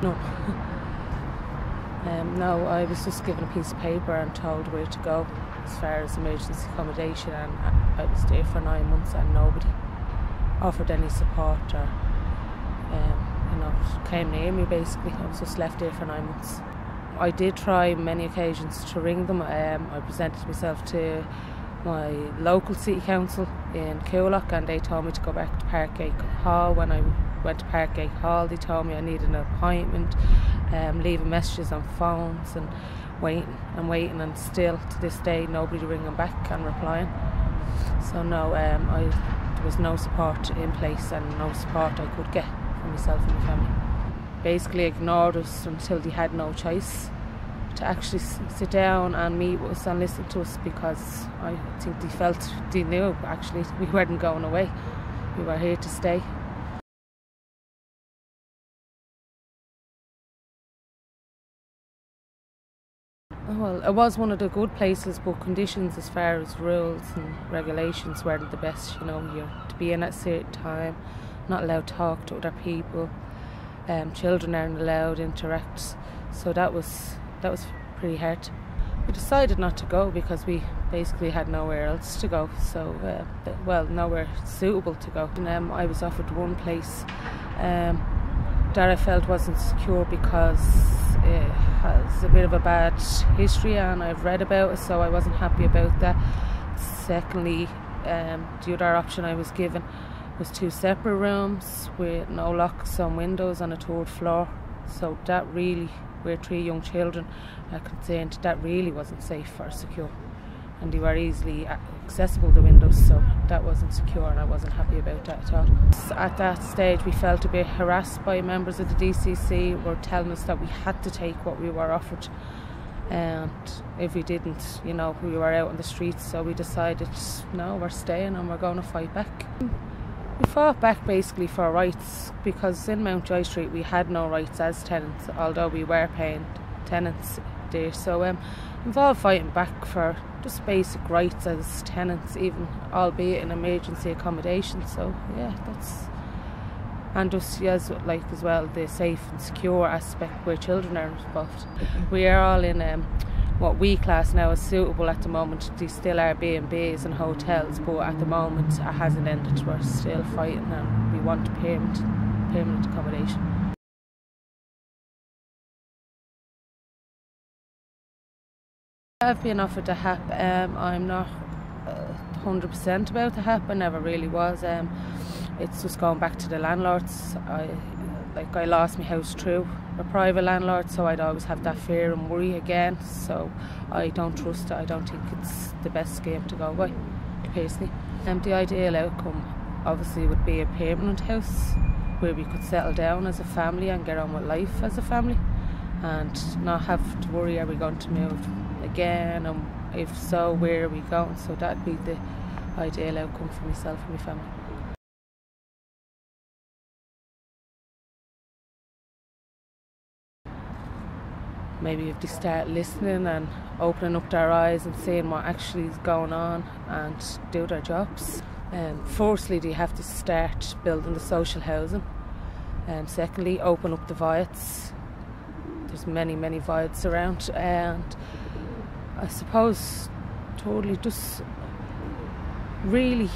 No. No, I was just given a piece of paper and told where to go as far as emergency accommodation, and I was there for 9 months and nobody offered any support or came near me basically. I was just left there for 9 months. I did try many occasions to ring them. I presented myself to my local city council in Coolock and they told me to go back to Parkgate Hall. When I went to Parkgate Hall, they told me I needed an appointment, leaving messages on phones and waiting, and still to this day nobody ringing back and replying. So no, there was no support in place and no support I could get for myself and my family. Basically ignored us until they had no choice to actually sit down and meet with us and listen to us, because I think they knew actually we weren't going away. We were here to stay. Well, it was one of the good places, but conditions as far as rules and regulations weren't the best. You're to be in at a certain time, not allowed to talk to other people. Children aren't allowed to interact, so that was pretty hard. We decided not to go because we basically had nowhere else to go, so nowhere suitable to go. And I was offered one place that I felt wasn't secure because it has a bit of a bad history and I've read about it, so I wasn't happy about that. Secondly, the other option I was given was 2 separate rooms with no locks on windows on a 3rd floor, so that really, we're 3 young children, I concerned that really wasn't safe or secure, and they were easily accessible, the windows, so that wasn't secure and I wasn't happy about that at all. At that stage we felt a bit harassed by members of the DCC who were telling us that we had to take what we were offered, and if we didn't, we were out on the streets, so we decided no, we're staying and we're going to fight back. We fought back basically for rights, because in Mountjoy Street we had no rights as tenants, although we were paying tenants there. So involved fighting back for just basic rights as tenants, even albeit in emergency accommodation. So yeah, and just as well the safe and secure aspect where children are involved. We are all in what we class now as suitable at the moment. These still are B&Bs and hotels, but at the moment it hasn't ended. We're still fighting and we want permanent accommodation. I've been offered a HAP. I'm not 100% about the HAP. I never really was. It's just going back to the landlords. I lost my house through a private landlord, so I'd always have that fear and worry again, so I don't trust it. I don't think it's the best scheme to go by, personally. The ideal outcome obviously would be a permanent house where we could settle down as a family and get on with life as a family and not have to worry, are we going to move again, and if so, where are we going? So that'd be the ideal outcome for myself and my family. Maybe if they start listening and opening up their eyes and seeing what actually is going on and do their jobs. Firstly, they have to start building the social housing. Secondly, open up the voids. There's many voids around. And I suppose totally just really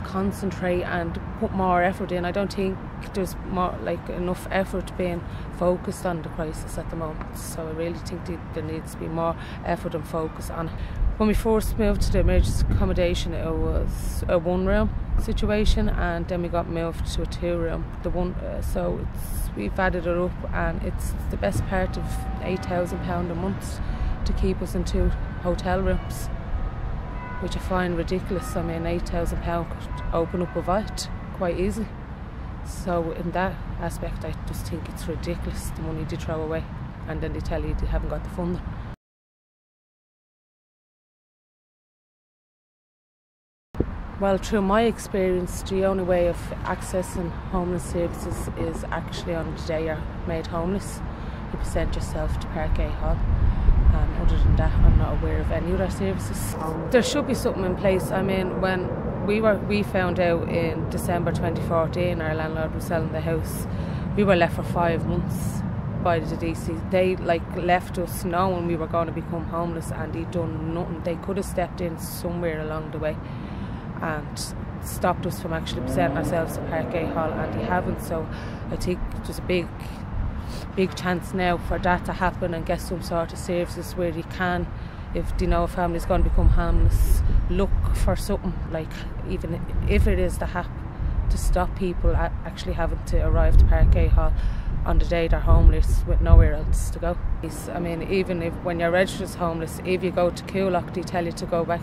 concentrate and put more effort in. I don't think there's enough effort being focused on the crisis at the moment, so I really think there needs to be more effort and focus on it. When we first moved to the emergency accommodation, it was a 1-room situation, and then we got moved to a 2-room. So we've added it up, and it's the best part of £8,000 a month to keep us in 2 hotel rooms, which I find ridiculous. I mean, £8,000 could open up a void quite easily. So in that aspect, I just think it's ridiculous, the money they throw away, and then they tell you they haven't got the funding. Well, through my experience, the only way of accessing homeless services is actually on the day you're made homeless. You present yourself to Parkgate Hall. Other than that, I'm not aware of any other services. There should be something in place. I mean, when we found out in December 2014 our landlord was selling the house, We were left for 5 months by the DC. They left us knowing we were going to become homeless, and he'd done nothing. They could have stepped in somewhere along the way and stopped us from actually presenting ourselves to Parkgate Hall, and he haven't. So I think there's a big chance now for that to happen and get some sort of services where you can, if you know a family's going to become homeless, look for something, like even if it is the HAP, to stop people actually having to arrive to Parkgate Hall on the day they're homeless with nowhere else to go. I mean, even if when you're registered as homeless, if you go to Coolock, they tell you to go back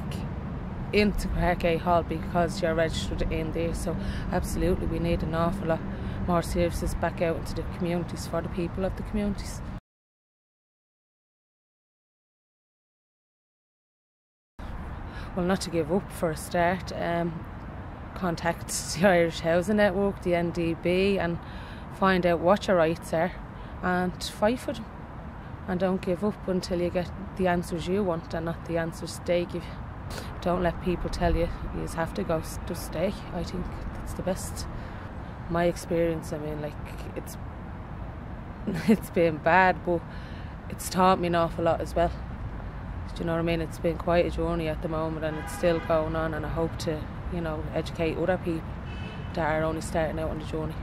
into Parkgate Hall because you're registered in there. So absolutely, we need an awful lot more services back out into the communities for the people of the communities. Well, not to give up for a start, contact the Irish Housing Network, the NDB, and find out what your rights are and fight for them, and don't give up until you get the answers you want and not the answers they give you. Don't let people tell you you just have to go, just stay. I think that's the best. My experience, I mean, like, it's been bad, but it's taught me an awful lot as well. Do you know what I mean? It's been quite a journey at the moment, and it's still going on, and I hope to, educate other people that are only starting out on the journey.